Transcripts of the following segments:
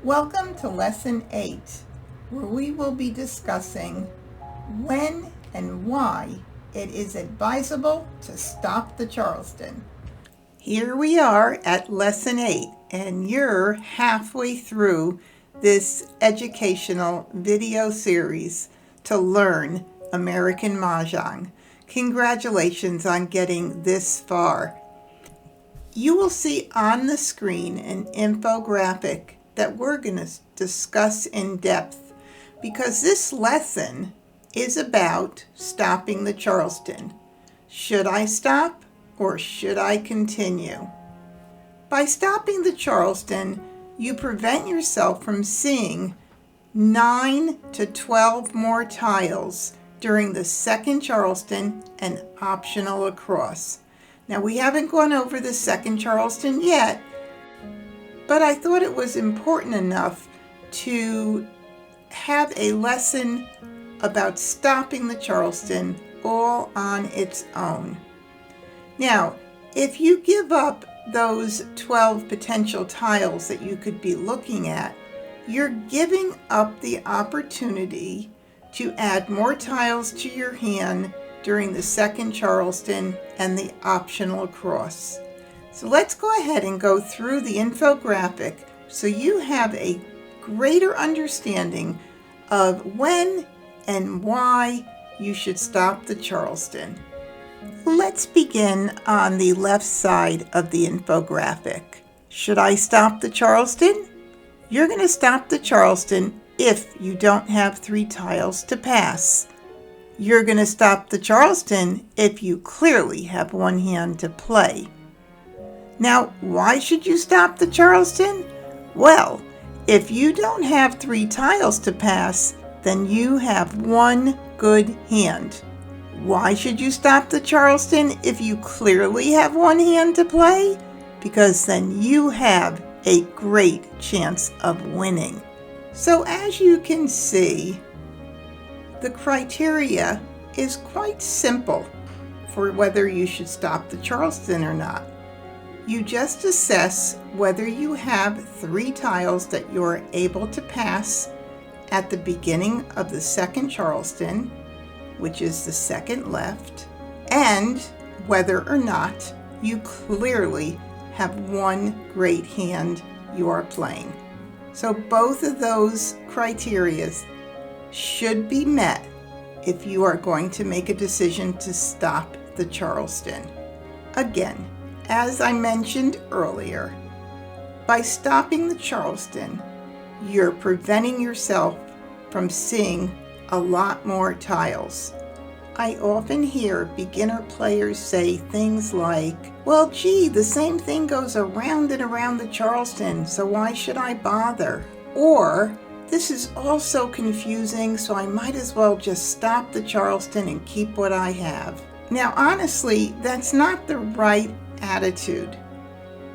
Welcome to Lesson 8, where we will be discussing when and why it is advisable to stop the Charleston. Here we are at Lesson 8, and you're halfway through this educational video series to learn American Mah Jongg. Congratulations on getting this far. You will see on the screen an infographic that we're going to discuss in depth because this lesson is about stopping the Charleston. Should I stop or should I continue? By stopping the Charleston, you prevent yourself from seeing 9 to 12 more tiles during the second Charleston and optional across. Now, we haven't gone over the second Charleston yet, but I thought it was important enough to have a lesson about stopping the Charleston all on its own. Now, if you give up those 12 potential tiles that you could be looking at, you're giving up the opportunity to add more tiles to your hand during the second Charleston and the optional across. So let's go ahead and go through the infographic so you have a greater understanding of when and why you should stop the Charleston. Let's begin on the left side of the infographic. Should I stop the Charleston? You're going to stop the Charleston if you don't have 3 tiles to pass. You're going to stop the Charleston if you clearly have 1 hand to play. Now, why should you stop the Charleston? Well, if you don't have 3 tiles to pass, then you have 1 good hand. Why should you stop the Charleston if you clearly have 1 hand to play? Because then you have a great chance of winning. So as you can see, the criteria is quite simple for whether you should stop the Charleston or not. You just assess whether you have 3 tiles that you're able to pass at the beginning of the second Charleston, which is the second left, and whether or not you clearly have 1 great hand you are playing. So both of those criteria should be met if you are going to make a decision to stop the Charleston. Again, as I mentioned earlier, by stopping the Charleston, you're preventing yourself from seeing a lot more tiles. I often hear beginner players say things like, well, gee, the same thing goes around and around the Charleston, so why should I bother? Or, this is all so confusing, so I might as well just stop the Charleston and keep what I have. Now, honestly, that's not the right attitude,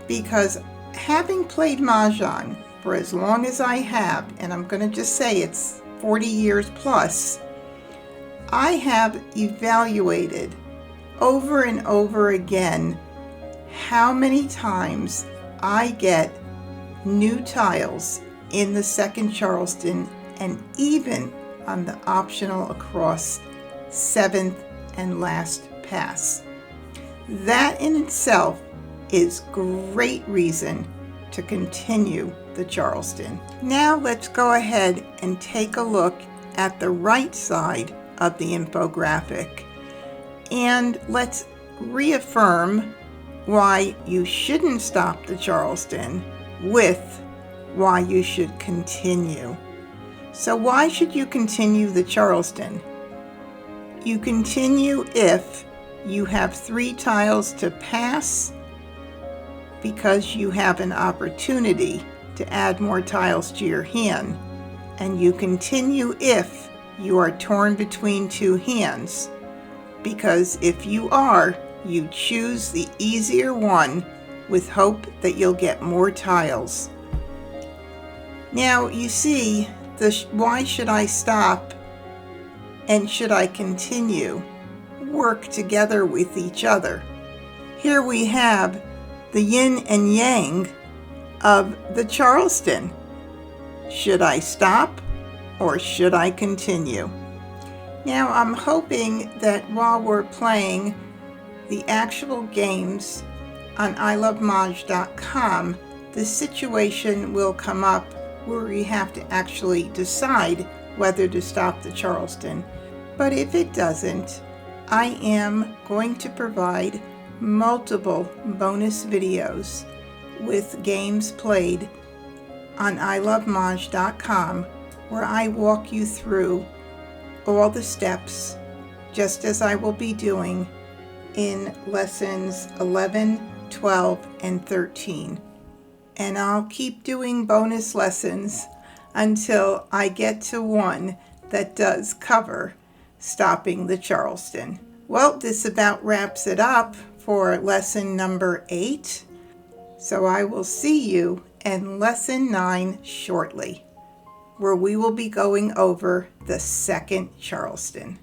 because having played Mahjong for as long as I have, and I'm going to just say it's 40 years plus, I have evaluated over and over again how many times I get new tiles in the second Charleston and even on the optional across 7th and last pass. That in itself is great reason to continue the Charleston. Now let's go ahead and take a look at the right side of the infographic, and let's reaffirm why you shouldn't stop the Charleston with why you should continue. So why should you continue the Charleston? You continue if you have 3 tiles to pass because you have an opportunity to add more tiles to your hand, and you continue if you are torn between 2 hands, because if you are, you choose the easier one with hope that you'll get more tiles. Now you see, why should I stop and should I continue work together with each other. Here we have the yin and yang of the Charleston. Should I stop or should I continue? Now I'm hoping that while we're playing the actual games on ilovemahj.com, the situation will come up where we have to actually decide whether to stop the Charleston. But if it doesn't, I am going to provide multiple bonus videos with games played on ilovemahj.com where I walk you through all the steps, just as I will be doing in lessons 11, 12, and 13. And I'll keep doing bonus lessons until I get to one that does cover stopping the Charleston. Well, this about wraps it up for lesson number 8. So I will see you in lesson 9 shortly, where we will be going over the second Charleston.